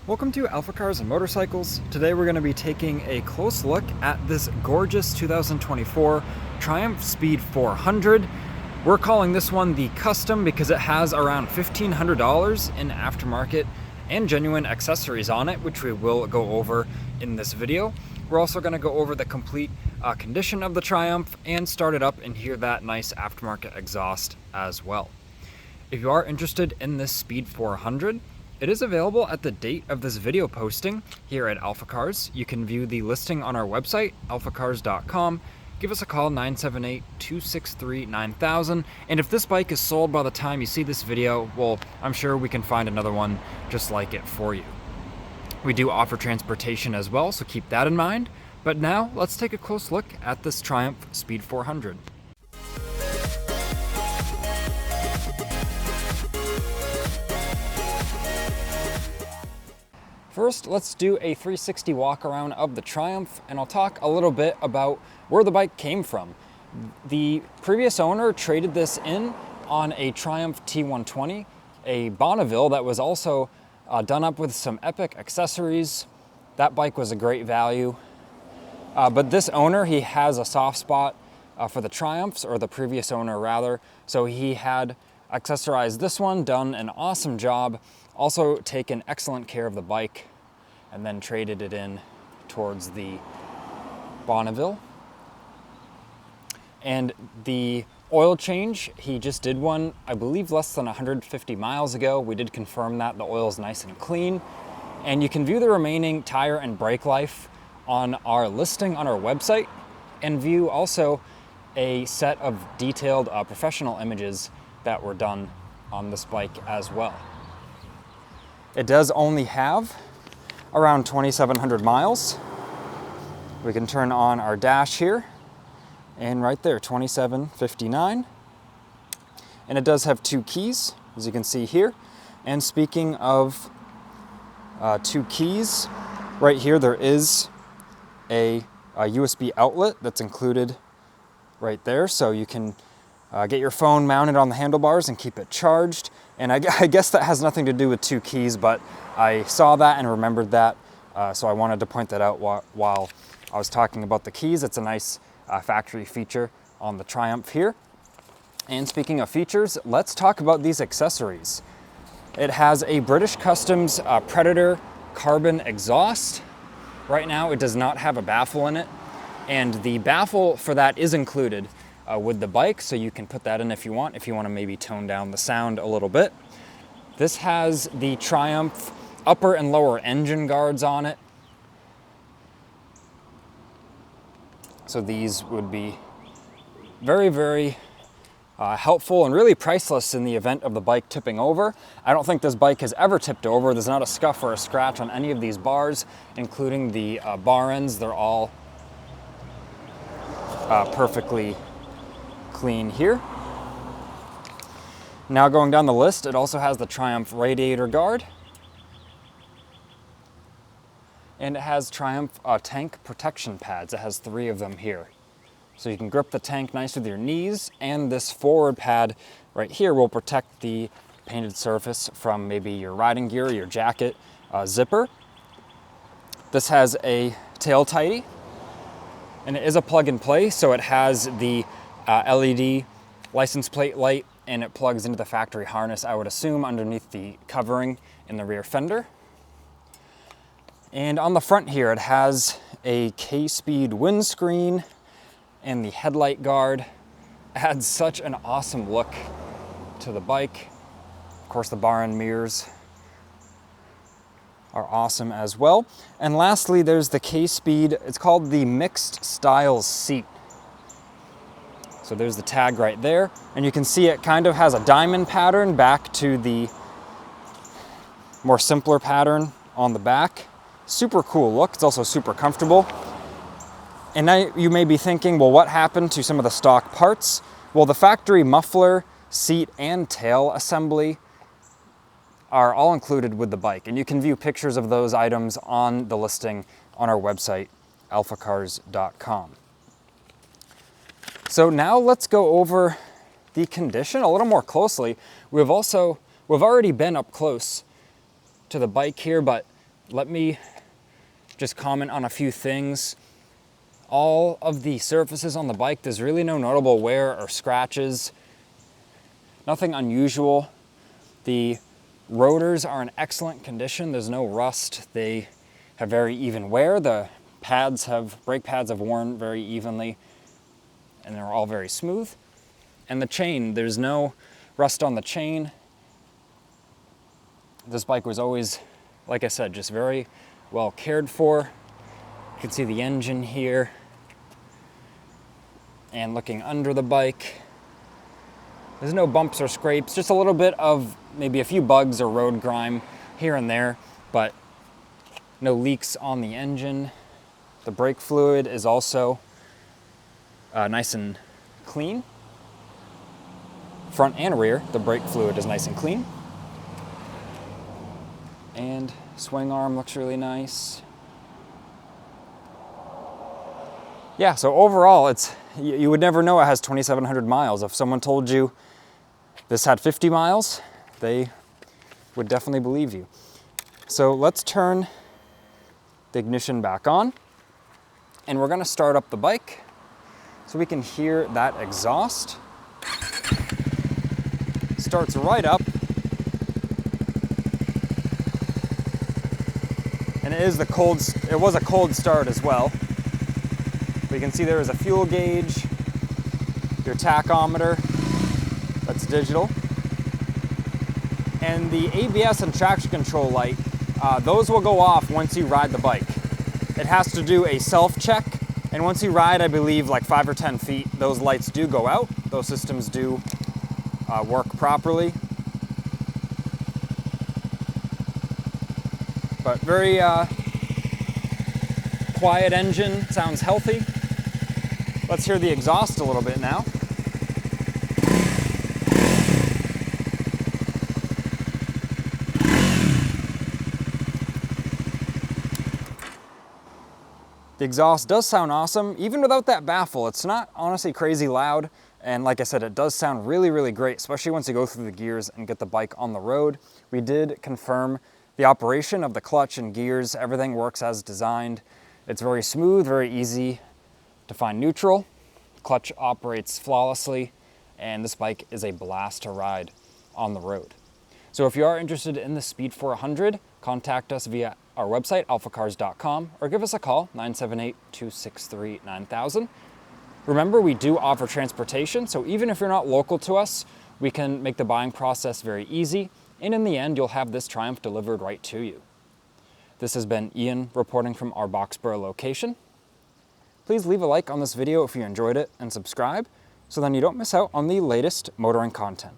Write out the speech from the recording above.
Welcome to AlphaCars Motorcycles. Today we're going to be taking a close look at this gorgeous 2024 Triumph Speed 400. We're calling this one the Custom because it has around $1,500 in aftermarket and genuine accessories on it, which we will go over in this video. We're also going to go over the complete condition of the Triumph and start it up and hear that nice aftermarket exhaust as well. If you are interested in this Speed 400, it is available at the date of this video posting here at AlphaCars. You can view the listing on our website, alphacars.com. Give us a call, 978-263-9000. And if this bike is sold by the time you see this video, well, I'm sure we can find another one just like it for you. We do offer transportation as well, so keep that in mind. But now, let's take a close look at this Triumph Speed 400. First, let's do a 360 walk around of the Triumph, and I'll talk a little bit about where the bike came from. The previous owner traded this in on a Triumph T120, a Bonneville that was also done up with some epic accessories. That bike was a great value. But this owner, he has a soft spot for the Triumphs, or the previous owner rather, so he had accessorized this one, done an awesome job, also taken excellent care of the bike, and then traded it in towards the Bonneville. And the oil change, he just did one, I believe less than 150 miles ago. We did confirm that the oil is nice and clean. And you can view the remaining tire and brake life on our listing on our website, and view also a set of detailed professional images that were done on this bike as well. It does only have around 2,700 miles. We can turn on our dash here, and right there, 2759. And it does have two keys, as you can see here. And speaking of two keys, right here there is a USB outlet that's included right there, so you can get your phone mounted on the handlebars and keep it charged. And I guess that has nothing to do with two keys, but I saw that and remembered that, so I wanted to point that out while I was talking about the keys. It's a nice factory feature on the Triumph here. And speaking of features, let's talk about these accessories. It has a British Customs Predator carbon exhaust. Right now it does not have a baffle in it, and the baffle for that is included with the bike, so you can put that in if you want to maybe tone down the sound a little bit. This has the Triumph upper and lower engine guards on it. So these would be very, very helpful and really priceless in the event of the bike tipping over. I don't think this bike has ever tipped over. There's not a scuff or a scratch on any of these bars, including the bar ends. They're all perfectly clean here. Now going down the list, it also has the Triumph radiator guard, and it has Triumph tank protection pads. It has 3 of them here, so you can grip the tank nice with your knees, and this forward pad right here will protect the painted surface from maybe your riding gear or your jacket zipper. This has a tail tidy, and it is a plug and play, so it has the LED license plate light, and it plugs into the factory harness, I would assume, underneath the covering in the rear fender. And on the front here, it has a K-Speed windscreen, and the headlight guard adds such an awesome look to the bike. Of course, the bar end mirrors are awesome as well. And lastly, there's the K-Speed, it's called the Mixed Styles seat. So there's the tag right there, and you can see it kind of has a diamond pattern back to the more simpler pattern on the back. Super cool look. It's also super comfortable. And now you may be thinking, well, what happened to some of the stock parts? Well, the factory muffler, seat, and tail assembly are all included with the bike, and you can view pictures of those items on the listing on our website, alphacars.com. So now let's go over the condition a little more closely. We've already been up close to the bike here, but let me just comment on a few things. All of the surfaces on the bike, there's really no notable wear or scratches. Nothing unusual. The rotors are in excellent condition. There's no rust. They have very even wear. The brake pads have worn very evenly, and they're all very smooth. And the chain, there's no rust on the chain. This bike was always, like I said, just very well cared for. You can see the engine here. And looking under the bike, there's no bumps or scrapes, just a little bit of maybe a few bugs or road grime here and there, but no leaks on the engine. The brake fluid is also nice and clean. Front and rear, the brake fluid is nice and clean. And swing arm looks really nice. Yeah, so overall, you would never know it has 2,700 miles. If someone told you this had 50 miles, they would definitely believe you. So let's turn the ignition back on, and we're gonna start up the bike so we can hear that exhaust. Starts right up. And it was a cold start as well. But you can see there is a fuel gauge, your tachometer, that's digital. And the ABS and traction control light, those will go off once you ride the bike. It has to do a self-check, and once you ride, I believe, like 5 or 10 feet, those lights do go out. Those systems do work properly. But very quiet engine, sounds healthy. Let's hear the exhaust a little bit now. The exhaust does sound awesome, even without that baffle. It's not honestly crazy loud. And like I said, it does sound really, really great, especially once you go through the gears and get the bike on the road. We did confirm the operation of the clutch and gears. Everything works as designed. It's very smooth, very easy to find neutral. Clutch operates flawlessly, and this bike is a blast to ride on the road. So if you are interested in the Speed 400, contact us via our website, alphacars.com, or give us a call, 978-263-9000. Remember, we do offer transportation, so even if you're not local to us, we can make the buying process very easy, and in the end, you'll have this Triumph delivered right to you. This has been Ian reporting from our Boxborough location. Please leave a like on this video if you enjoyed it and subscribe so then you don't miss out on the latest motoring content.